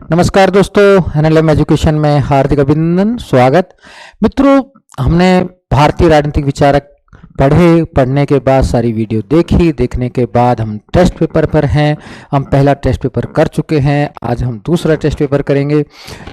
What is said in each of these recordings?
नमस्कार दोस्तों, NLM education में हार्दिक अभिनंदन, स्वागत। मित्रों, हमने भारतीय राजनीतिक विचारक पढ़ने के बाद सारी वीडियो देखने के बाद हम टेस्ट पेपर पर हैं। हम पहला टेस्ट पेपर कर चुके हैं, आज हम दूसरा टेस्ट पेपर करेंगे।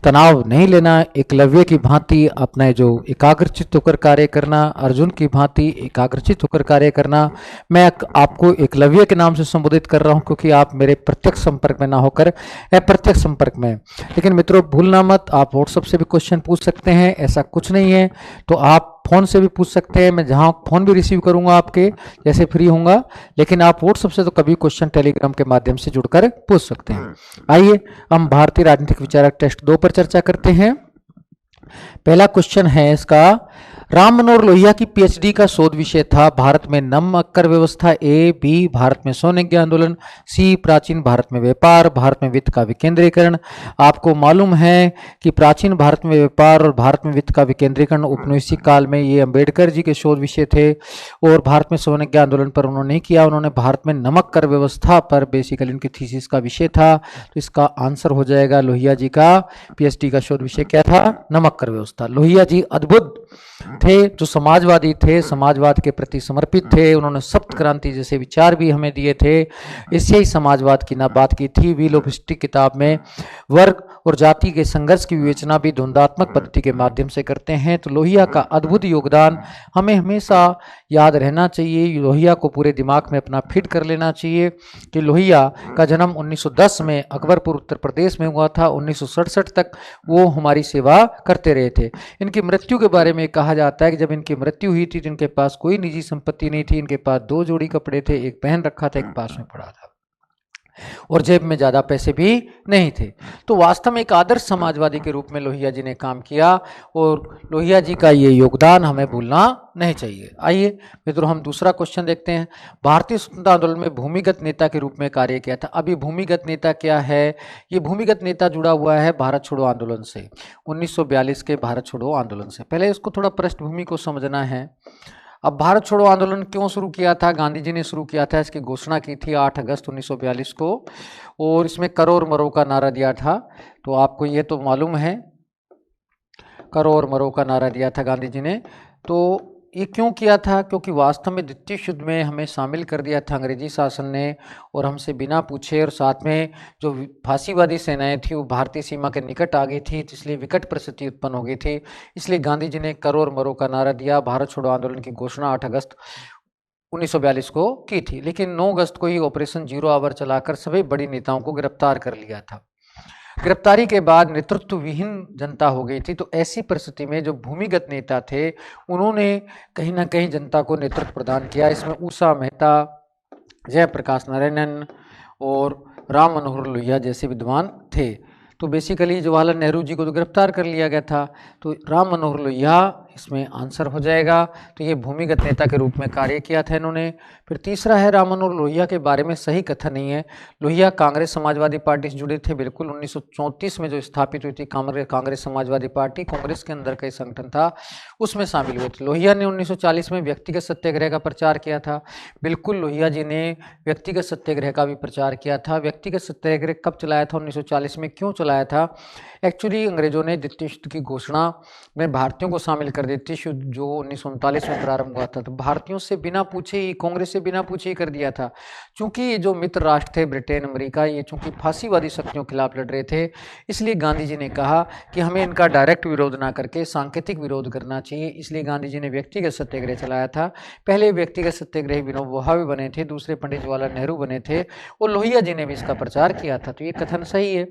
तनाव नहीं लेना, एकलव्य की भांति अपना जो एकाग्रचित्त होकर कार्य करना, अर्जुन की भांति एकाग्रचित्त होकर कार्य करना। मैं आपको एकलव्य के नाम से संबोधित कर रहा हूं क्योंकि आप मेरे प्रत्यक्ष संपर्क में ना होकर अप्रत्यक्ष संपर्क में। लेकिन मित्रों, भूलना मत, आप व्हाट्सएप से भी क्वेश्चन पूछ सकते हैं, ऐसा कुछ नहीं है। तो आप फोन से भी पूछ सकते हैं, मैं जहां फोन भी रिसीव करूंगा आपके जैसे फ्री होऊंगा। लेकिन आप व्हाट्सएप से तो कभी क्वेश्चन टेलीग्राम के माध्यम से जुड़कर पूछ सकते हैं। आइए हम भारतीय राजनीतिक विचारक टेस्ट 2 पर चर्चा करते हैं। पहला क्वेश्चन है इसका, राम मनोहर लोहिया की पीएचडी का शोध विषय था भारत में नम अक्कर व्यवस्था, ए, बी भारत में स्वनिग्रह आंदोलन, सी प्राचीन भारत में व्यापार, भारत में वित्त का विकेंद्रीकरण। आपको मालूम है कि प्राचीन भारत में व्यापार और भारत में वित्त का विकेंद्रीकरण उपनिवेशिक काल में ये अंबेडकर जी के शोध विषय थे और भारत में स्वनिग्रह आंदोलन पर उन्होंने नहीं किया, उन्होंने भारत में नमक कर व्यवस्था पर बेसिकली उनकी थीसिस का विषय था। तो इसका आंसर हो जाएगा लोहिया जी का पीएचडी का शोध विषय क्या था? नमक कर व्यवस्था। लोहिया जी अद्भुत थे, जो समाजवादी थे, समाजवाद के प्रति समर्पित थे। उन्होंने सप्त क्रांति जैसे विचार भी हमें दिए थे। इससे ही समाजवाद की ना बात की थी। व्हील ऑफ हिस्ट्री किताब में वर्ग और जाति के संघर्ष की विवेचना भी द्वंद्वात्मक पद्धति के माध्यम से करते हैं। तो लोहिया का अद्भुत योगदान हमें हमेशा याद रहना चाहिए। लोहिया को पूरे दिमाग में अपना फिट कर लेना चाहिए कि लोहिया का जन्म 1910 में अकबरपुर उत्तर प्रदेश में हुआ था। 1967 तक वो हमारी सेवा करते रहे थे। इनकी मृत्यु के बारे में कहा जाता है कि जब इनकी मृत्यु हुई थी तो इनके पास कोई निजी संपत्ति नहीं थी। इनके पास 2 जोड़ी कपड़े थे, एक पहन रखा था, एक पास में पड़ा था और जेब में ज्यादा पैसे भी नहीं थे। तो वास्तव में एक आदर्श समाजवादी के रूप में लोहिया जी ने काम किया और लोहिया जी का ये योगदान हमें भूलना नहीं चाहिए। आइए मित्रों, हम दूसरा क्वेश्चन देखते हैं। भारतीय स्वतंत्रता आंदोलन में भूमिगत नेता के रूप में कार्य किया था। अभी भूमिगत नेता क्या है? ये भूमिगत नेता जुड़ा हुआ है भारत छोड़ो आंदोलन से, 1942 के भारत छोड़ो आंदोलन से। पहले इसको थोड़ा पृष्ठभूमि को समझना है। अब भारत छोड़ो आंदोलन क्यों शुरू किया था? गांधी जी ने शुरू किया था, इसकी घोषणा की थी 8 अगस्त 1942 को और इसमें करो और मरो का नारा दिया था। तो आपको ये तो मालूम है, करो और मरो का नारा दिया था गांधी जी ने। तो ये क्यों किया था? क्योंकि वास्तव में द्वितीय युद्ध में हमें शामिल कर दिया था अंग्रेजी शासन ने और हमसे बिना पूछे, और साथ में जो फांसीवादी सेनाएं थी वो भारतीय सीमा के निकट आ गई थी, तो इसलिए विकट परिस्थिति उत्पन्न हो गई थी। इसलिए गांधी जी ने करो और मरो का नारा दिया। भारत छोड़ो आंदोलन की घोषणा 8 अगस्त 1942 को की थी। लेकिन 9 अगस्त को ही ऑपरेशन जीरो आवर चलाकर सभी बड़ी नेताओं को गिरफ्तार कर लिया था। गिरफ्तारी के बाद नेतृत्व विहीन जनता हो गई थी। तो ऐसी परिस्थिति में जो भूमिगत नेता थे उन्होंने कहीं ना कहीं जनता को नेतृत्व प्रदान किया। इसमें उषा मेहता, जयप्रकाश नारायणन और राम मनोहर लोहिया जैसे विद्वान थे। तो बेसिकली जवाहरलाल नेहरू जी को तो गिरफ्तार कर लिया गया था, तो राम मनोहर लोहिया इसमें आंसर हो जाएगा। तो ये भूमिगत नेता के रूप में कार्य किया था इन्होंने। फिर तीसरा है, राम मनोहर लोहिया के बारे में सही कथन नहीं है। लोहिया कांग्रेस समाजवादी पार्टी से जुड़े थे, बिल्कुल 1934 में जो स्थापित हुई थी कांग्रेस समाजवादी पार्टी, कांग्रेस के अंदर का संगठन था, उसमें शामिल हुए थे। लोहिया ने 1940 में व्यक्तिगत सत्याग्रह का प्रचार किया था। बिल्कुल लोहिया जी ने व्यक्तिगत सत्याग्रह का भी प्रचार किया था। व्यक्तिगत सत्याग्रह कब चलाया था? 1940 में। क्यों चलाया था? एक्चुअली अंग्रेजों ने द्वितीय युद्ध की घोषणा में भारतीयों को शामिल कर दी थी, युद्ध जो 1939 में प्रारंभ हुआ था। तो भारतीयों से बिना पूछे ही, कांग्रेस से बिना पूछे ही कर दिया था। चूंकि ये जो मित्र राष्ट्र थे ब्रिटेन, अमेरिका, ये चूंकि फांसीवादी शक्तियों के खिलाफ लड़ रहे थे, इसलिए गांधी जी ने कहा कि हमें इनका डायरेक्ट विरोध ना करके सांकेतिक विरोध करना चाहिए। इसलिए गांधी जी ने व्यक्तिगत सत्याग्रह चलाया था। पहले व्यक्तिगत सत्याग्रही विनोबा भावे बने थे, दूसरे पंडित जवाहरलाल नेहरू बने थे और लोहिया जी ने भी इसका प्रचार किया था। तो ये कथन सही है।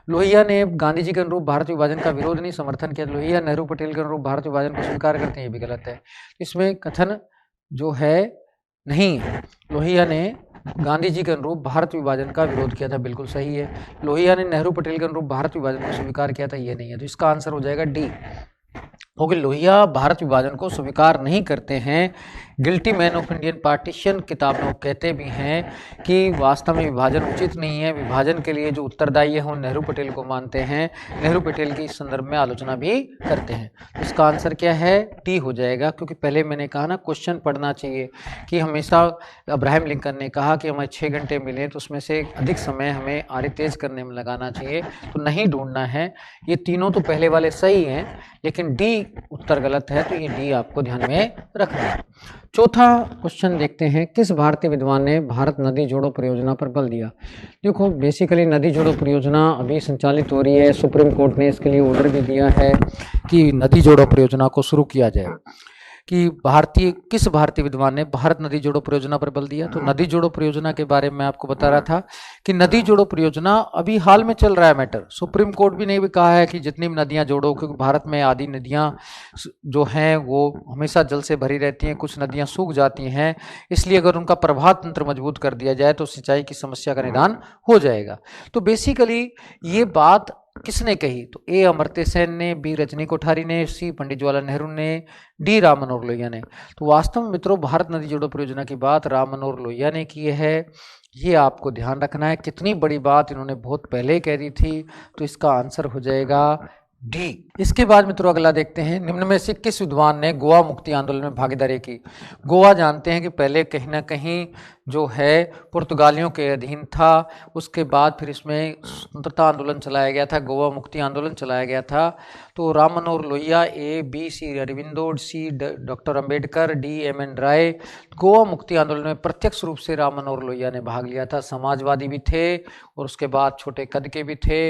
लोहिया ने गांधी जी के अनुरूप भारत विभाजन का विरोध नहीं, समर्थन किया। लोहिया नेहरू पटेल के अनुरूप भारत विभाजन को स्वीकार करते हैं, ये भी गलत है। इसमें कथन जो है नहीं है। लोहिया ने गांधी जी के अनुरूप भारत विभाजन का विरोध किया था, बिल्कुल सही है। लोहिया ने नेहरू पटेल के अनुरूप भारत विभाजन को स्वीकार किया था, ये नहीं है। तो इसका आंसर हो जाएगा डी, क्योंकि लोहिया भारत विभाजन को स्वीकार नहीं करते हैं। Guilty man of Indian partition किताब में वो कहते भी हैं कि वास्तव में विभाजन उचित नहीं है, विभाजन के लिए जो उत्तरदायी है वो नेहरू पटेल को मानते हैं, नेहरू पटेल की इस संदर्भ में आलोचना भी करते हैं। तो इसका आंसर क्या है, टी हो जाएगा, क्योंकि पहले मैंने कहा ना क्वेश्चन पढ़ना चाहिए कि हमेशा अब्राहम लिंकन ने कहा कि हमें 6 घंटे मिले तो उसमें से अधिक समय हमें आरे तेज करने में लगाना चाहिए, तो नहीं ढूंढना है। ये तीनों तो पहले वाले सही हैं, लेकिन डी उत्तर गलत है, तो ये डी आपको ध्यान में रखना है। चौथा क्वेश्चन देखते हैं, किस भारतीय विद्वान ने भारत नदी जोड़ो परियोजना पर बल दिया। देखो बेसिकली नदी जोड़ो परियोजना अभी संचालित हो रही है, सुप्रीम कोर्ट ने इसके लिए ऑर्डर भी दिया है कि नदी जोड़ो परियोजना को शुरू किया जाए। कि किस भारतीय विद्वान ने भारत नदी जोड़ो परियोजना पर बल दिया। तो नदी जोड़ो परियोजना के बारे में आपको बता रहा था कि नदी जोड़ो परियोजना अभी हाल में चल रहा है मैटर। सुप्रीम कोर्ट भी ने भी कहा है कि जितनी भी नदियां जोड़ो, क्योंकि भारत में आधी नदियां जो हैं वो हमेशा जल से भरी रहती हैं, कुछ नदियां सूख जाती हैं, इसलिए अगर उनका प्रवाह तंत्र मजबूत कर दिया जाए तो सिंचाई की समस्या का निदान हो जाएगा। तो बेसिकली ये बात किसने कही, तो ए अमर्त्य सेन ने, बी रजनी कोठारी ने, सी पंडित जवाहरलाल नेहरू ने, डी राम मनोहर लोहिया ने। तो वास्तव में मित्रों भारत नदी जोड़ो परियोजना की बात राम मनोहर लोहिया ने की है, ये आपको ध्यान रखना है। कितनी बड़ी बात इन्होंने बहुत पहले कह दी थी, तो इसका आंसर हो जाएगा डी। इसके बाद मित्रों अगला देखते हैं, निम्न में से किस विद्वान ने गोवा मुक्ति आंदोलन में भागीदारी की। गोवा जानते हैं कि पहले कहीं ना कहीं जो है पुर्तगालियों के अधीन था, उसके बाद फिर इसमें स्वतंत्रता आंदोलन चलाया गया था, गोवा मुक्ति आंदोलन चलाया गया था। तो Ram Manohar Lohia, A, B, C Aurobindo, C doctor Ambedkar, D M N Roy. Goa मुक्ति आंदोलन में प्रत्यक्ष रूप से राम मनोहर लोहिया ने भाग लिया था। समाजवादी भी थे और उसके बाद छोटे कद के भी थे,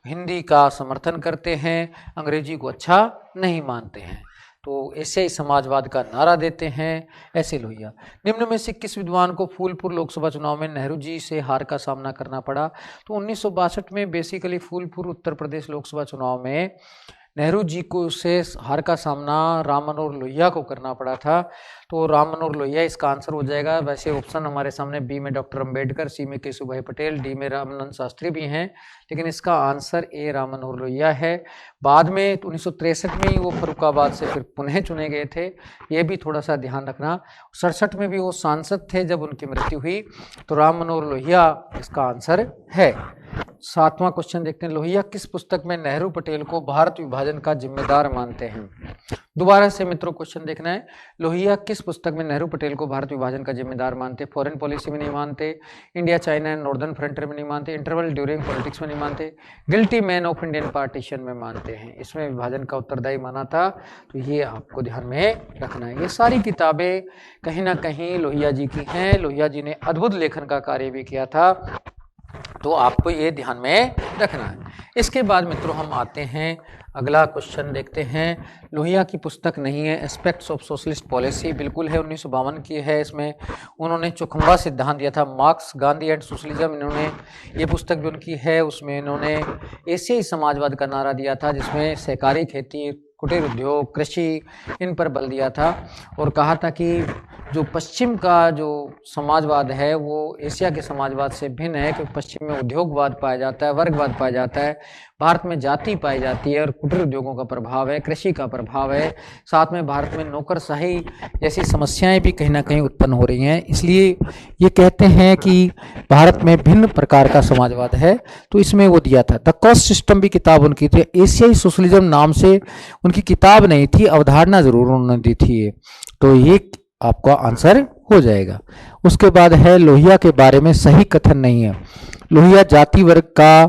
हिंदी का समर्थन करते हैं, अंग्रेजी को अच्छा नहीं मानते हैं, तो ऐसे ही समाजवाद का नारा देते हैं, ऐसे लोहिया। निम्न में से किस विद्वान को फूलपुर लोकसभा चुनाव में नेहरू जी से हार का सामना करना पड़ा। तो 1962 में बेसिकली फूलपुर उत्तर प्रदेश लोकसभा चुनाव में नेहरू जी को से हार का सामना राम मनोहर लोहिया को करना पड़ा था। तो राम मनोहर लोहिया इसका आंसर हो जाएगा। वैसे ऑप्शन हमारे सामने बी में डॉक्टर अंबेडकर, सी में केशुभाई पटेल, डी में रामानंद शास्त्री भी हैं, लेकिन इसका आंसर ए राम मनोहर लोहिया है। बाद में 1963 में ही वो फर्रुखाबाद से फिर पुनः चुने गए थे, ये भी थोड़ा सा ध्यान रखना। 67 में भी वो सांसद थे जब उनकी मृत्यु हुई, तो राम मनोहर लोहिया इसका आंसर है। 7वां क्वेश्चन देखते हैं, लोहिया किस पुस्तक में नेहरू पटेल को भारत विभाजन का जिम्मेदार मानते हैं। दोबारा से मित्रों क्वेश्चन देखना है, लोहिया किस पुस्तक में नेहरू पटेल को भारत विभाजन का जिम्मेदार मानते। फॉरेन पॉलिसी में नहीं मानते, India China and northern frontier में नहीं मानते, इंटरवल ड्यूरिंग पॉलिटिक्स में नहीं मानते, guilty man of Indian partition में मानते हैं। इसमें विभाजन का उत्तरदायी माना था, तो ये आपको ध्यान में रखना है। ये सारी किताबें कहीं ना कहीं लोहिया जी की हैं। लोहिया जी ने अद्भुत लेखन का कार्य भी किया था, तो आपको ये ध्यान में रखना है। इसके बाद मित्रों हम आते हैं, अगला क्वेश्चन देखते हैं। लोहिया की पुस्तक नहीं है, एस्पेक्ट्स ऑफ सोशलिस्ट पॉलिसी, बिल्कुल है, 1952 की है। इसमें उन्होंने चौखंबा सिद्धांत दिया था, मार्क्स, गांधी एंड सोशलिज्म, इन्होंने ये पुस्तक भी उनकी है। उसमें इन्होंने एशियाई समाजवाद का नारा दिया था, जिसमें सहकारी खेती, कुटीर उद्योग, कृषि, इन पर बल दिया था और कहा था कि जो पश्चिम का जो समाजवाद है वो एशिया के समाजवाद से भिन्न है, क्योंकि पश्चिम में उद्योगवाद पाया जाता है, वर्गवाद पाया जाता है, भारत में जाति पाई जाती है और कुटीर उद्योगों का प्रभाव है, कृषि का प्रभाव है, साथ में भारत में नौकरशाही जैसी समस्याएं भी कहीं ना कहीं उत्पन्न हो रही हैं। इसलिए ये कहते हैं कि भारत में भिन्न प्रकार का समाजवाद है, तो इसमें वो दिया था। द कॉस्ट सिस्टम भी किताब उनकी थी, एशियाई सोशलिज्म नाम से उनकी किताब नहीं थी, अवधारणा जरूर उन्होंने दी थी, तो ये आपका आंसर हो जाएगा। उसके बाद है, लोहिया के बारे में सही कथन नहीं है। लोहिया जाति वर्ग का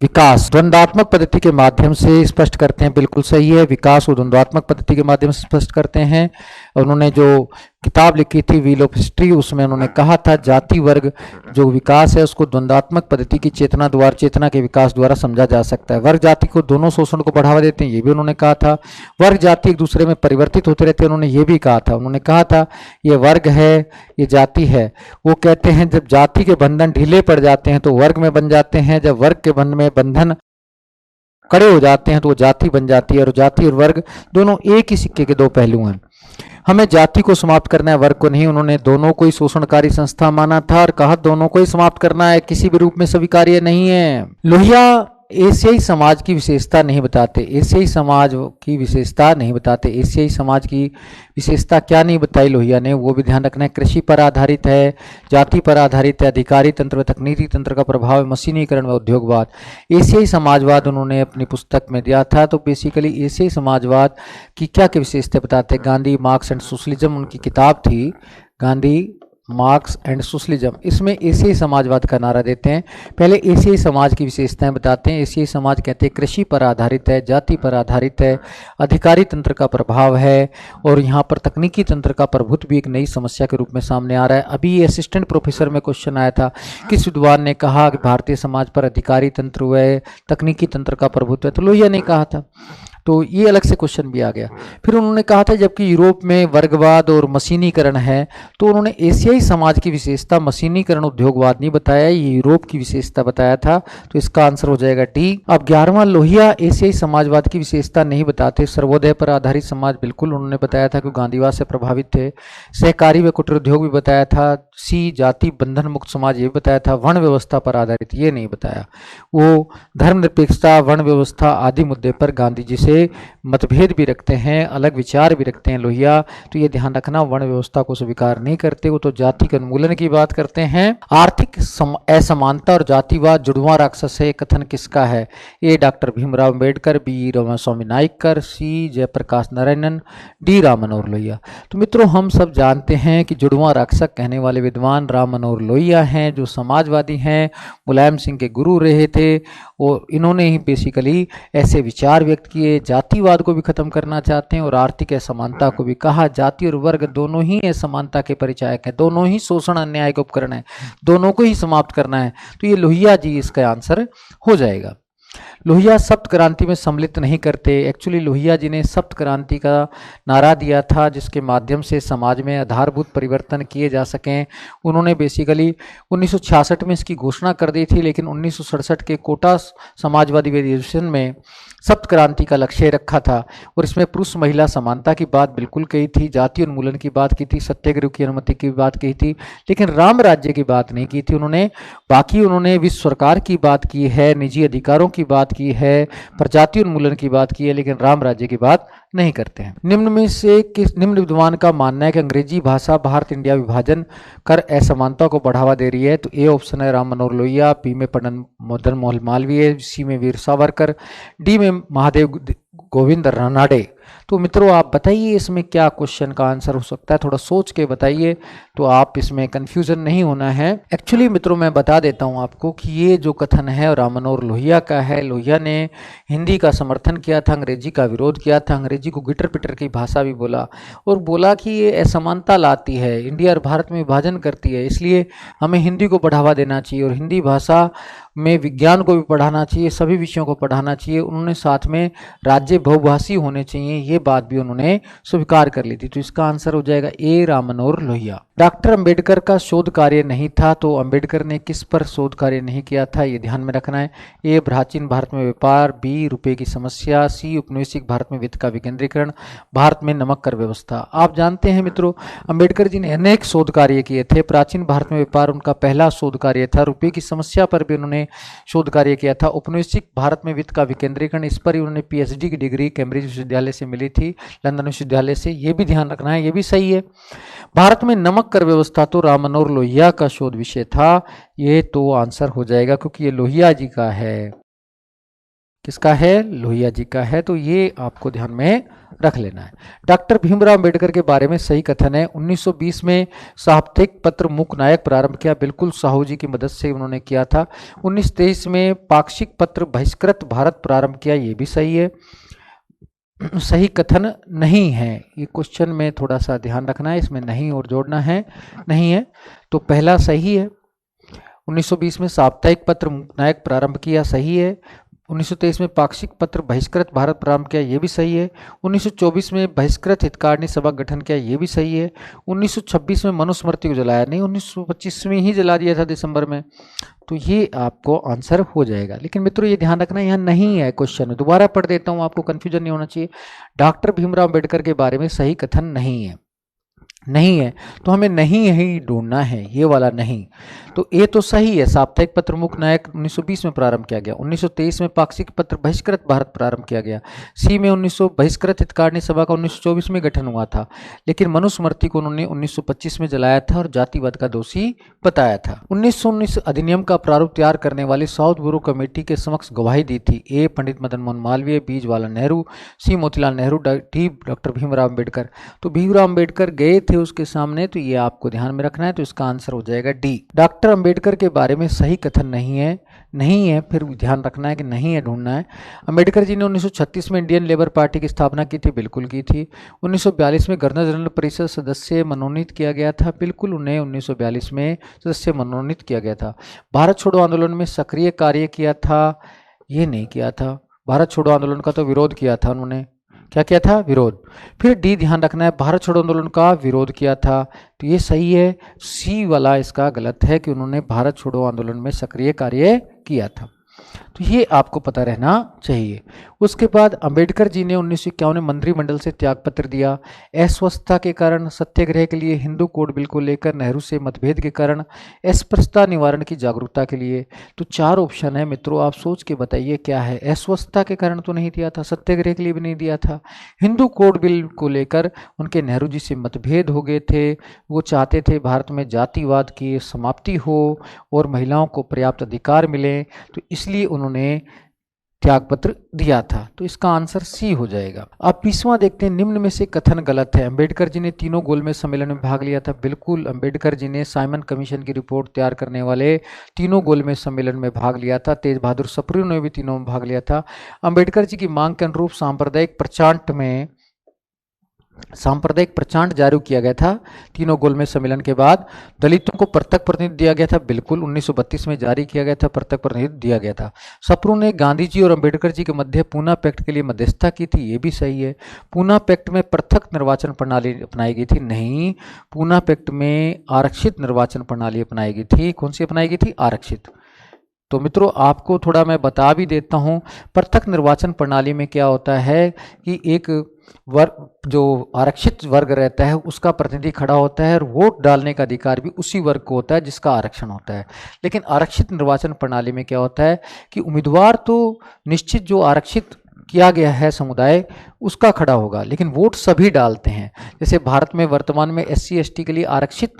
विकास द्वंद्वात्मक पद्धति के माध्यम से स्पष्ट करते हैं, बिल्कुल सही है, विकास को द्वंद्वात्मक पद्धति के माध्यम से स्पष्ट करते हैं। उन्होंने जो किताब लिखी थी व्हील ऑफ हिस्ट्री, उसमें उन्होंने कहा था जाति वर्ग जो विकास है उसको द्वंद्वात्मक पद्धति की चेतना द्वारा, चेतना के विकास द्वारा समझा जा सकता है। वर्ग जाति को दोनों शोषण को बढ़ावा देते हैं, ये भी उन्होंने कहा था। वर्ग जाति एक दूसरे में परिवर्तित होते रहते हैं, उन्होंने ये भी कहा था। उन्होंने कहा था ये वर्ग है, ये जाति है। वो कहते हैं जब जाति के बंधन ढीले पड़ जाते हैं तो वर्ग में बन जाते हैं, जब वर्ग के बंधन कड़े हो जाते हैं तो वो जाति बन जाती है, और जाति और वर्ग दोनों एक ही सिक्के के दो पहलू हैं। हमें जाति को समाप्त करना है, वर्ग को नहीं। उन्होंने दोनों को ही शोषणकारी संस्था माना था और कहा दोनों को ही समाप्त करना है, किसी भी रूप में स्वीकार्य नहीं है। लोहिया एशियाई समाज की विशेषता नहीं बताते, एशियाई समाज की विशेषता नहीं बताते। एशियाई समाज की विशेषता क्या नहीं बताई लोहिया ने, वो भी ध्यान रखना है। कृषि पर आधारित है, जाति पर आधारित है, अधिकारी तंत्र व तकनीकी तंत्र का प्रभाव है, मशीनीकरण व उद्योगवाद। एशियाई समाजवाद उन्होंने अपनी पुस्तक में दिया था। तो बेसिकली एशियाई समाजवाद की क्या क्या विशेषता बताते हैं। गांधी, मार्क्स एंड सोशलिज्म उनकी किताब थी, गांधी, मार्क्स एंड सोशलिज्म। इसमें एशियाई समाजवाद का नारा देते हैं। पहले एशियाई समाज की विशेषताएं बताते हैं। एशियाई समाज कहते हैं कृषि पर आधारित है, जाति पर आधारित है, अधिकारी तंत्र का प्रभाव है, और यहाँ पर तकनीकी तंत्र का प्रभुत्व भी एक नई समस्या के रूप में सामने आ रहा है। अभी ये असिस्टेंट प्रोफेसर में क्वेश्चन आया था, किस विद्वान ने कहा कि भारतीय समाज पर अधिकारी तंत्र व तकनीकी तंत्र का प्रभुत्व है, तो लोहिया ने कहा था। तो ये अलग से क्वेश्चन भी आ गया। फिर उन्होंने कहा था जबकि यूरोप में वर्गवाद और मशीनीकरण है, तो उन्होंने एशियाई समाज की विशेषता मशीनीकरण उद्योगवाद नहीं बताया, ये यूरोप की विशेषता बताया था। तो इसका आंसर हो जाएगा डी। अब 11वां, लोहिया एशियाई समाजवाद की विशेषता नहीं बताते। सर्वोदय पर आधारित समाज बिल्कुल उन्होंने बताया था कि गांधीवाद से प्रभावित थे। सहकारी व कुटीर उद्योग भी बताया था। सी, जाति बंधन मुक्त समाज ये भी बताया था। वर्ण व्यवस्था पर आधारित ये नहीं बताया। वो धर्मनिरपेक्षता, वर्ण व्यवस्था आदि मुद्दे पर गांधी जी से मतभेद भी रखते हैं, अलग विचार भी रखते हैं लोहिया। तो ये ध्यान रखना, वर्ण व्यवस्था को स्वीकार नहीं करते, वो तो जाति के उन्मूलन की बात करते हैं। आर्थिक असमानता और जातिवाद जुड़वां राक्षस है, कथन किसका है। ए, डॉक्टर भीमराव अम्बेडकर, बी, रामास्वामी नाइकर, सी, जयप्रकाश नारायणन, डी, राम मनोहर लोहिया। तो मित्रों हम सब जानते हैं कि जुड़वां राक्षस कहने वाले विद्वान राम मनोहर लोहिया हैं, जो समाजवादी हैं, मुलायम सिंह के गुरु रहे थे, और इन्होंने ही बेसिकली ऐसे विचार व्यक्त किए। जातिवाद को भी खत्म करना चाहते हैं और आर्थिक असमानता को भी। कहा जाति और वर्ग दोनों ही असमानता के परिचायक हैं, दोनों ही शोषण अन्याय के उपकरण हैं, दोनों को ही समाप्त करना है। तो ये लोहिया जी इसका आंसर हो जाएगा। लोहिया सप्त क्रांति में सम्मिलित नहीं करते। एक्चुअली लोहिया जी ने सप्त क्रांति का नारा दिया था, जिसके माध्यम से समाज में आधारभूत परिवर्तन किए जा सकें। उन्होंने बेसिकली 1966 में इसकी घोषणा कर दी थी, लेकिन 1967 के कोटा समाजवादी अधिवेशन में सप्त क्रांति का लक्ष्य रखा था, और इसमें पुरुष महिला समानता की बात बिल्कुल कही थी, जाति उन्मूलन की बात की थी, सत्याग्रह की अनुमति की बात कही थी, लेकिन राम राज्य की बात नहीं की थी उन्होंने। बाकी उन्होंने विश्व सरकार की बात की है, निजी अधिकारों की बात की है, प्रजाति उन्मूलन की बात की है, लेकिन राम राज्य की बात नहीं करते हैं। निम्न में से किस निम्न विद्वान का मानना है कि अंग्रेजी भाषा भारत इंडिया विभाजन कर असमानता को बढ़ावा दे रही है। तो ए ऑप्शन है राम मनोहर लोहिया, बी में पंडित मदन मोहन मालवीय, सी में वीर सावरकर, डी में महादेव गोविंद रानडे। तो मित्रों आप बताइए इसमें क्या क्वेश्चन का आंसर हो सकता है, थोड़ा सोच के बताइए, तो आप इसमें कंफ्यूजन नहीं होना है। एक्चुअली मित्रों मैं बता देता हूं आपको कि ये जो कथन है राम मनोहर लोहिया का है। लोहिया ने हिंदी का समर्थन किया था, अंग्रेजी का विरोध किया था, अंग्रेजी को गिटर पिटर की भाषा भी बोला, और बोला कि ये असमानता लाती है, इंडिया और भारत में विभाजन करती है, इसलिए हमें हिंदी को बढ़ावा देना चाहिए और हिंदी भाषा में विज्ञान को भी पढ़ाना चाहिए, सभी विषयों को पढ़ाना चाहिए। उन्होंने साथ में राज्य बहुभाषी होने चाहिए, ये बात भी उन्होंने स्वीकार कर ली थी। तो इसका आंसर हो जाएगा ए राम मनोहर लोहिया। डॉक्टर अंबेडकर का शोध कार्य नहीं था, तो अंबेडकर ने किस पर शोध कार्य नहीं किया था, ये ध्यान में रखना है। ए प्राचीन भारत में व्यापार, बी रुपए की समस्या, सी उपनिवेशिक भारत में वित्त का विकेंद्रीकरण, भारत में नमक कर व्यवस्था। आप जानते हैं मित्रों अंबेडकर जी ने अनेक शोध कार्य किए थे। प्राचीन भारत में व्यापार उनका पहला शोध कार्य था, रुपये की समस्या पर भी उन्होंने शोध कार्य किया था, उपनिवेशिक भारत में वित्त का विकेंद्रीकरण इस पर ही उन्होंने पीएचडी की डिग्री कैम्ब्रिज विश्वविद्यालय से मिली थी, लंदन विश्वविद्यालय से, ये भी ध्यान रखना है, ये भी सही है। भारत में नमक कर व्यवस्था तो राम मनोहर लोहिया का शोध विषय था, ये तो आंसर हो जाएगा क्योंकि ये लोहिया जी का है। किसका है, लोहिया जी का है, तो ये आपको ध्यान में रख लेना है। डॉक्टर भीमराव अंबेडकर के बारे में सही कथन है, 1920 में साप्ताहिक पत्र मूक नायक प्रारंभ किया, बिल्कुल साहू जी की मदद से उन्होंने किया था। 1923 में पाक्षिक पत्र बहिष्कृत भारत प्रारंभ किया, ये भी सही है। सही कथन नहीं है, ये क्वेश्चन में थोड़ा सा ध्यान रखना है, इसमें नहीं और जोड़ना है, नहीं है तो पहला सही है। 1920 में साप्ताहिक पत्र मूक नायक प्रारंभ किया, सही है। 1923 में पाक्षिक पत्र बहिष्कृत भारत प्रारंभ किया, ये भी सही है। 1924 में बहिष्कृत हितकारिणी सभा गठन किया, ये भी सही है। 1926 में मनुस्मृति को जलाया नहीं, 1925 में ही जला दिया था दिसंबर में, तो ये आपको आंसर हो जाएगा। लेकिन मित्रों ये ध्यान रखना यहाँ नहीं है क्वेश्चन, दोबारा पढ़ देता हूँ, आपको कंफ्यूजन नहीं होना चाहिए। डॉक्टर भीमराव अंबेडकर के बारे में सही कथन नहीं है। नहीं है, तो हमें नहीं ही ढूंढना है, ये वाला नहीं। तो ए तो सही है। साप्ताहिक पत्र मुख नायक 1920 में प्रारंभ किया गया। 1923 में पाक्षिक पत्र बहिष्कृत भारत प्रारंभ किया गया। सी में 1900 बहिष्कृत हितकारिणी सभा का 1924 में गठन हुआ था, लेकिन मनुस्मृति को उन्होंने 1925 में जलाया था और जातिवाद का दोषी बताया था। 1919 अधिनियम का प्रारूप तैयार करने वाली साउथ ब्यूरो कमेटी के समक्ष गवाही दी थी। ए पंडित मदन मोहन मालवीय, बी जवाहरलाल नेहरू, सी मोतीलाल नेहरू, डी डॉक्टर भीमराव अम्बेडकर। तो भीमराव अम्बेडकर गए थे उसके सामने, तो ये आपको ध्यान में रखना है। तो इसका आंसर हो जाएगा डी। डॉक्टर अंबेडकर के बारे में सही कथन नहीं है, नहीं है, फिर ध्यान रखना है कि नहीं है, ढूंढना है। अंबेडकर जी ने 1936 में इंडियन लेबर पार्टी की स्थापना की थी, बिल्कुल की थी। 1942 में गवर्नर जनरल परिषद सदस्य मनोनीत किया गया था, बिल्कुल उन्हें 1942 में सदस्य मनोनीत किया गया था। भारत छोड़ो आंदोलन में सक्रिय कार्य किया था, ये नहीं किया था। भारत छोड़ो आंदोलन का तो विरोध किया था उन्होंने, क्या किया था? विरोध। फिर डी ध्यान रखना है, भारत छोड़ो आंदोलन का विरोध किया था, तो ये सही है। सी वाला इसका गलत है कि उन्होंने भारत छोड़ो आंदोलन में सक्रिय कार्य किया था, तो ये आपको पता रहना चाहिए। उसके बाद अंबेडकर जी ने 1951 में मंत्रिमंडल से त्यागपत्र दिया। अस्वस्थता के कारण, सत्याग्रह के लिए, हिंदू कोड बिल को लेकर नेहरू से मतभेद के कारण, अस्पृश्यता निवारण की जागरूकता के लिए। तो 4 ऑप्शन है मित्रों, आप सोच के बताइए क्या है। अस्वस्थता के कारण तो नहीं दिया था, सत्याग्रह के लिए भी नहीं दिया था, हिंदू कोड बिल को लेकर उनके नेहरू जी से मतभेद हो गए थे, वो चाहते थे भारत में जातिवाद की समाप्ति हो और महिलाओं को पर्याप्त अधिकार मिले, तो इसलिए उन्होंने त्यागपत्र दिया था। तो इसका आंसर सी हो जाएगा। अब 20वां देखते हैं, निम्न में से कथन गलत है। अंबेडकर जी ने तीनों गोलमेज सम्मेलन में भाग लिया था, बिल्कुल। अंबेडकर जी ने साइमन कमीशन की रिपोर्ट तैयार करने वाले तीनों गोलमेज सम्मेलन में भाग लिया था। तेज बहादुर सप्रू ने भी तीनों में भाग लिया था। अंबेडकर जी की मांग के अनुरूप सांप्रदायिक प्रचांट जारी किया गया था तीनों गोलमेज सम्मेलन के बाद। दलितों को पृथक प्रतिनिधि दिया गया था, बिल्कुल 1932 में जारी किया गया था, पृथक प्रतिनिधि दिया गया था। सप्रू ने गांधी जी और अंबेडकर जी के मध्य पूना पैक्ट के लिए मध्यस्थता की थी, ये भी सही है। पूना पैक्ट में पृथक निर्वाचन प्रणाली अपनाई गई थी, नहीं, पूना पैक्ट में आरक्षित निर्वाचन प्रणाली अपनाई गई थी। कौन सी अपनाई गई थी? आरक्षित। तो मित्रों आपको थोड़ा मैं बता भी देता हूं, पृथक निर्वाचन प्रणाली में क्या होता है कि एक वर्ग, जो आरक्षित वर्ग रहता है, उसका प्रतिनिधि खड़ा होता है और वोट डालने का अधिकार भी उसी वर्ग को होता है जिसका आरक्षण होता है। लेकिन आरक्षित निर्वाचन प्रणाली में क्या होता है कि उम्मीदवार तो निश्चित जो आरक्षित किया गया है समुदाय उसका खड़ा होगा, लेकिन वोट सभी डालते हैं। जैसे भारत में वर्तमान में SC ST के लिए आरक्षित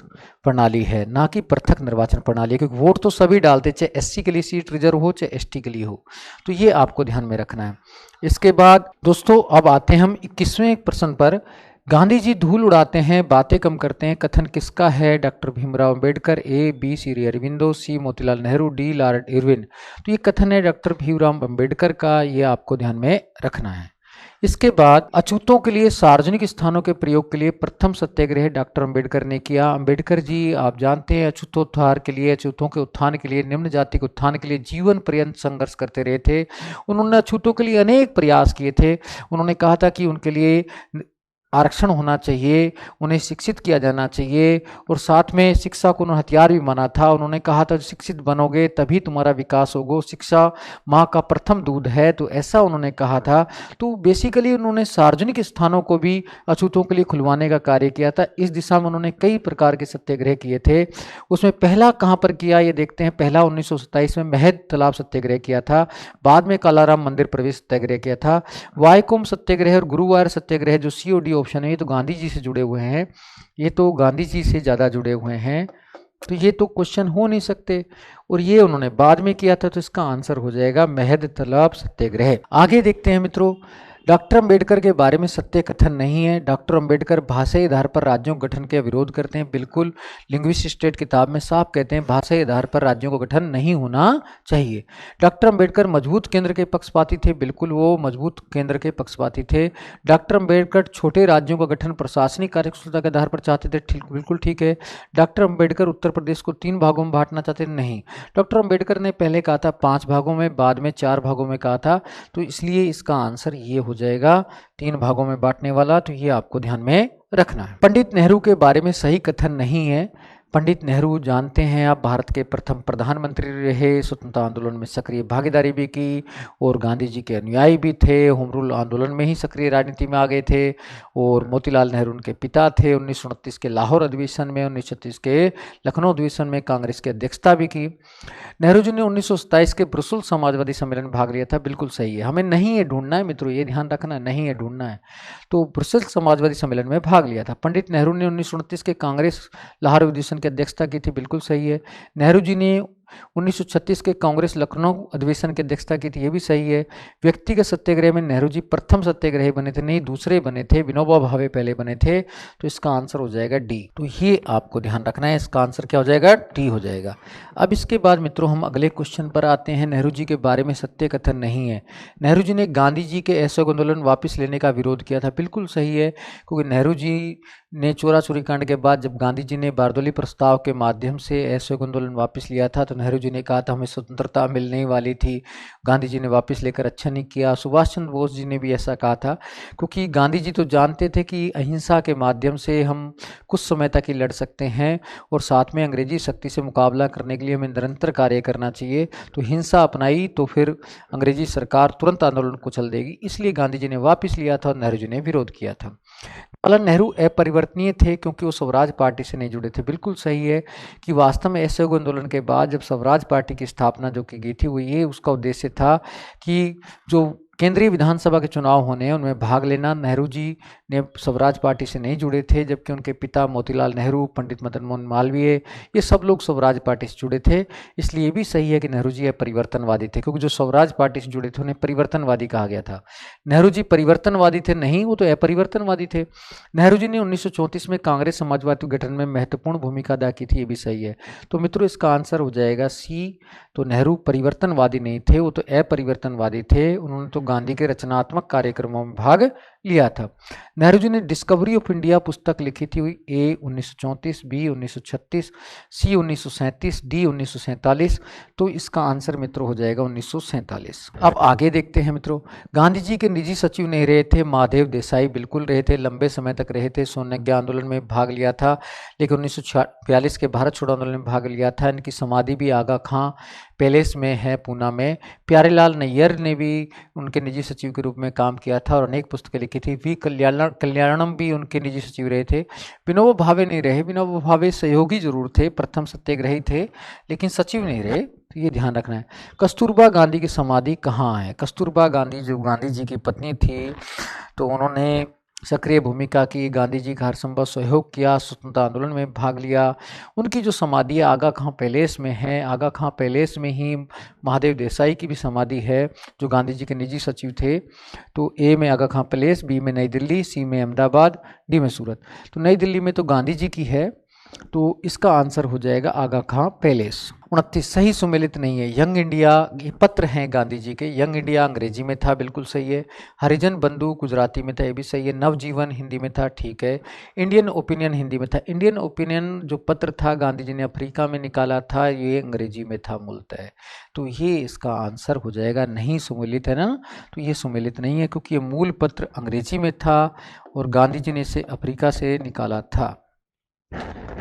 प्रणाली है, ना कि पृथक निर्वाचन प्रणाली, क्योंकि वोट तो सभी डालते, चाहे SC के लिए सीट रिजर्व हो चाहे ST के लिए हो। तो ये आपको ध्यान में रखना है। इसके बाद दोस्तों अब आते हैं हम 21वें प्रश्न पर। गांधी जी धूल उड़ाते हैं, बातें कम करते हैं, कथन किसका है? Doctor Bhimrao Ambedkar, A, B Shri Aurobindo, C Motilal Nehru, D Lord Irwin. तो ये कथन है डॉक्टर भीमराव अंबेडकर का, ये आपको ध्यान में रखना है। इसके बाद अछूतों के लिए सार्वजनिक स्थानों के प्रयोग के लिए प्रथम सत्याग्रह डॉक्टर अंबेडकर ने किया। अंबेडकर जी आप जानते हैं अछूतोद्धार के लिए, अछूतों के उत्थान के लिए, निम्न जाति के उत्थान के लिए जीवन पर्यंत संघर्ष करते रहे थे। उन्होंने अछूतों के लिए अनेक प्रयास किए थे। उन्होंने कहा था कि उनके लिए आरक्षण होना चाहिए, उन्हें शिक्षित किया जाना चाहिए, और साथ में शिक्षा को उन्होंने हथियार भी माना था। उन्होंने कहा था शिक्षित बनोगे तभी तुम्हारा विकास होगा, शिक्षा माँ का प्रथम दूध है, तो ऐसा उन्होंने कहा था। तो बेसिकली उन्होंने सार्वजनिक स्थानों को भी अछूतों के लिए खुलवाने का कार्य किया था। इस दिशा में उन्होंने कई प्रकार के सत्याग्रह किए थे। उसमें पहला कहाँ पर किया ये देखते हैं। पहला 1927 में महद तालाब सत्याग्रह किया था, बाद में कालाराम मंदिर प्रवेश सत्याग्रह किया था। वायकोम सत्याग्रह और गुरुवार सत्याग्रह जो COD ऑप्शन है, ये तो गांधी जी से जुड़े हुए हैं, ये तो गांधी जी से ज़्यादा जुड़े हुए हैं, तो ये तो क्वेश्चन हो नहीं सकते, और ये उन्होंने बाद में किया था। तो इसका आंसर हो जाएगा महद तालाब सत्याग्रह। आगे देखते हैं मित्रों, डॉक्टर अंबेडकर के बारे में सत्य कथन नहीं है। डॉक्टर अंबेडकर भाषाई आधार पर राज्यों के गठन का विरोध करते हैं, बिल्कुल। लिंग्विस्टिक स्टेट किताब में साफ कहते हैं भाषाई आधार पर राज्यों का गठन नहीं होना चाहिए। डॉक्टर अंबेडकर मजबूत केंद्र के पक्षपाती थे, बिल्कुल वो मजबूत केंद्र के पक्षपाती थे। डॉक्टर अंबेडकर छोटे राज्यों का गठन प्रशासनिक कार्यकुशलता के आधार पर चाहते थे, बिल्कुल ठीक है। डॉक्टर अंबेडकर उत्तर प्रदेश को 3 भागों में बांटना चाहते नहीं। डॉक्टर अंबेडकर ने पहले कहा था 5 भागों में, बाद में 4 भागों में कहा था, तो इसलिए इसका आंसर ये हो जाएगा 3 भागों में बांटने वाला। तो ये आपको ध्यान में रखना है। पंडित नेहरू के बारे में सही कथन नहीं है। पंडित नेहरू जानते हैं आप भारत के प्रथम प्रधानमंत्री रहे, स्वतंत्रता आंदोलन में सक्रिय भागीदारी भी की और गांधी जी के अनुयायी भी थे। होम रूल आंदोलन में ही सक्रिय राजनीति में आ गए थे और मोतीलाल नेहरू उनके पिता थे। 1929 के लाहौर अधिवेशन में, 1936 के लखनऊ अधिवेशन में कांग्रेस की अध्यक्षता भी की। नेहरू जी ने 1927 के ब्रुसेल्स समाजवादी सम्मेलन में भाग लिया था। बिल्कुल सही है, हमें नहीं ये ढूंढना है मित्रों, ये ध्यान रखना, नहीं है ढूंढना है। तो ब्रुसेल्स समाजवादी सम्मेलन में भाग लिया था। पंडित नेहरू ने 1929 के कांग्रेस लाहौर अधिवेशन की अध्यक्षता की थी। बिल्कुल सही है। नेहरू जी ने 1936 के कांग्रेस लखनऊ अधिवेशन की अध्यक्षता की थी, ये भी सही है। व्यक्तिगत सत्याग्रह में नेहरू जी प्रथम सत्याग्रही बने थे, नहीं दूसरे बने थे, विनोबा भावे पहले बने थे। तो इसका आंसर हो जाएगा डी। तो ये आपको ध्यान रखना है, इसका आंसर क्या हो जाएगा, डी हो जाएगा। अब इसके बाद मित्रों हम अगले क्वेश्चन पर आते हैं। नेहरू जी के बारे में सत्य कथन नहीं है। नेहरू जी ने गांधी जी के असहयोग आंदोलन वापस लेने का विरोध किया था। बिल्कुल सही है, क्योंकि नेहरू जी ने चोरा चोरी कांड के बाद जब गांधी जी ने बारदोली प्रस्ताव के माध्यम से असहयोग आंदोलन वापस लिया था, तो नेहरू जी ने कहा था हमें स्वतंत्रता मिलने वाली थी। गांधी जी ने वापस लेकर अच्छा नहीं किया। सुभाष चंद्र बोस जी ने भी ऐसा कहा था, क्योंकि गांधी जी तो जानते थे कि अहिंसा के माध्यम से हम कुछ समय तक ही लड़ सकते हैं और साथ में अंग्रेजी शक्ति से मुकाबला करने के लिए हमें निरंतर कार्य करना चाहिए। तो हिंसा अपनाई तो फिर अंग्रेजी सरकार तुरंत आंदोलन को कुचल देगी, इसलिए गांधी जी ने वापस लिया था और नेहरू जी ने विरोध किया था। जवाहरलाल नेहरू अपरिवर्तनीय थे क्योंकि वो स्वराज पार्टी से नहीं जुड़े थे। बिल्कुल सही है कि वास्तव में असहयोग आंदोलन के बाद जब स्वराज पार्टी की स्थापना जो की गई थी, वो ये उसका उद्देश्य था कि जो केंद्रीय विधानसभा के चुनाव होने उनमें भाग लेना। नेहरू जी ने स्वराज पार्टी से नहीं जुड़े थे, जबकि उनके पिता मोतीलाल नेहरू, पंडित मदन मोहन मालवीय, ये सब लोग स्वराज पार्टी से जुड़े थे। इसलिए ये भी सही है कि नेहरू जी परिवर्तनवादी थे, क्योंकि जो स्वराज पार्टी से जुड़े थे उन्हें परिवर्तनवादी कहा गया था। नेहरू जी परिवर्तनवादी थे नहीं, वो तो अपरिवर्तनवादी थे। नेहरू जी ने 1934 में कांग्रेस समाजवादी गठन में महत्वपूर्ण भूमिका अदा की थी, ये भी सही है। तो मित्रों इसका आंसर हो जाएगा सी। तो नेहरू परिवर्तनवादी नहीं थे, वो तो अपरिवर्तनवादी थे। उन्होंने तो गांधी के रचनात्मक कार्यक्रमों में भाग लिया था। नेहरू जी ने डिस्कवरी ऑफ इंडिया पुस्तक लिखी थी, ए 1934, बी 1936, सी 1937, डी 1947। तो इसका आंसर मित्रों हो जाएगा 1947। अब आगे देखते हैं मित्रों। गांधी जी के निजी सचिव नहीं रहे थे महादेव देसाई, बिल्कुल रहे थे, लंबे समय तक रहे थे। सोनयज्ञा आंदोलन में भाग लिया था, लेकिन 1942 के भारत छोड़ो आंदोलन में भाग लिया था। इनकी समाधि भी आगा खां पैलेस में है, पूना में। प्यारेलाल नैयर ने भी उनके निजी सचिव के रूप में काम किया था और अनेक पुस्तकें लिखी थी। वी कल्याणम भी उनके निजी सचिव रहे थे। विनोबा भावे नहीं रहे। विनोबा भावे सहयोगी जरूर थे, प्रथम सत्याग्रही थे, लेकिन सचिव नहीं रहे। तो ये ध्यान रखना है। कस्तूरबा गांधी की समाधि कहाँ है? कस्तूरबा गांधी जो गांधी जी की पत्नी थी, तो उन्होंने सक्रिय भूमिका की, गांधी जी का हर संभव सहयोग किया, स्वतंत्रता आंदोलन में भाग लिया। उनकी जो समाधि आगा खां पैलेस में है। आगा खां पैलेस में ही महादेव देसाई की भी समाधि है, जो गांधी जी के निजी सचिव थे। तो ए में आगा खां पैलेस, बी में नई दिल्ली, सी में अहमदाबाद, डी में सूरत। तो नई दिल्ली में तो गांधी जी की है, तो इसका आंसर हो जाएगा आगा खां पैलेस। 29 सही सुमेलित नहीं है। यंग इंडिया, ये पत्र हैं गांधी जी के। यंग इंडिया अंग्रेजी में था, बिल्कुल सही है। हरिजन बंधु गुजराती में था, ये भी सही है। नवजीवन हिंदी में था, ठीक है। इंडियन ओपिनियन हिंदी में था। इंडियन ओपिनियन जो पत्र था गांधी जी ने अफ्रीका में निकाला था, ये अंग्रेजी में था मूलतः। तो ये इसका आंसर हो जाएगा, नहीं सुमेलित है ना, तो ये सुमेलित नहीं है, क्योंकि ये मूल पत्र अंग्रेजी में था और गांधी जी ने इसे अफ्रीका से निकाला था।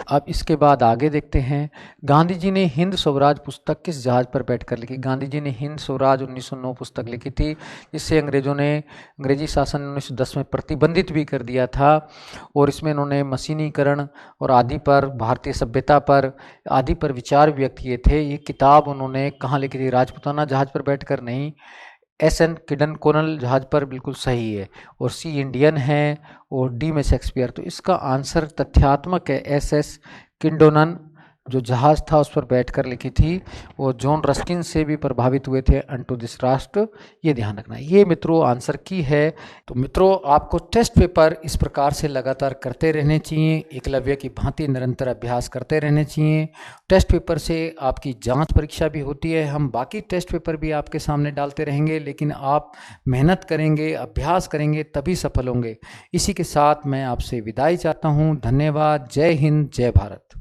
अब इसके बाद आगे देखते हैं। गांधी जी ने हिंद स्वराज पुस्तक किस जहाज पर बैठकर लिखी? गांधी जी ने हिंद स्वराज 1909 पुस्तक लिखी थी, जिससे अंग्रेजों ने अंग्रेजी शासन 1910 में प्रतिबंधित भी कर दिया था। और इसमें इन्होंने मशीनीकरण और आदि पर, भारतीय सभ्यता पर, आदि पर विचार व्यक्त किए थे। ये किताब उन्होंने कहाँ लिखी थी? राजपुताना जहाज पर बैठकर नहीं, एस.एन. किडनकोनल जहाज पर, बिल्कुल सही है। और सी इंडियन है और डी में शेक्सपियर। तो इसका आंसर तथ्यात्मक है। एस.एस. किंडोनन जो जहाज था उस पर बैठकर लिखी थी। वो जॉन रस्किन से भी प्रभावित हुए थे, अनटू दिस राष्ट्र। ये ध्यान रखना है। ये मित्रों आंसर की है। तो मित्रों आपको टेस्ट पेपर इस प्रकार से लगातार करते रहने चाहिए, एकलव्य की भांति निरंतर अभ्यास करते रहने चाहिए। टेस्ट पेपर से आपकी जांच परीक्षा भी होती है। हम बाकी टेस्ट पेपर भी आपके सामने डालते रहेंगे, लेकिन आप मेहनत करेंगे, अभ्यास करेंगे, तभी सफल होंगे। इसी के साथ मैं आपसे विदाई चाहता हूँ। धन्यवाद। जय हिंद, जय भारत।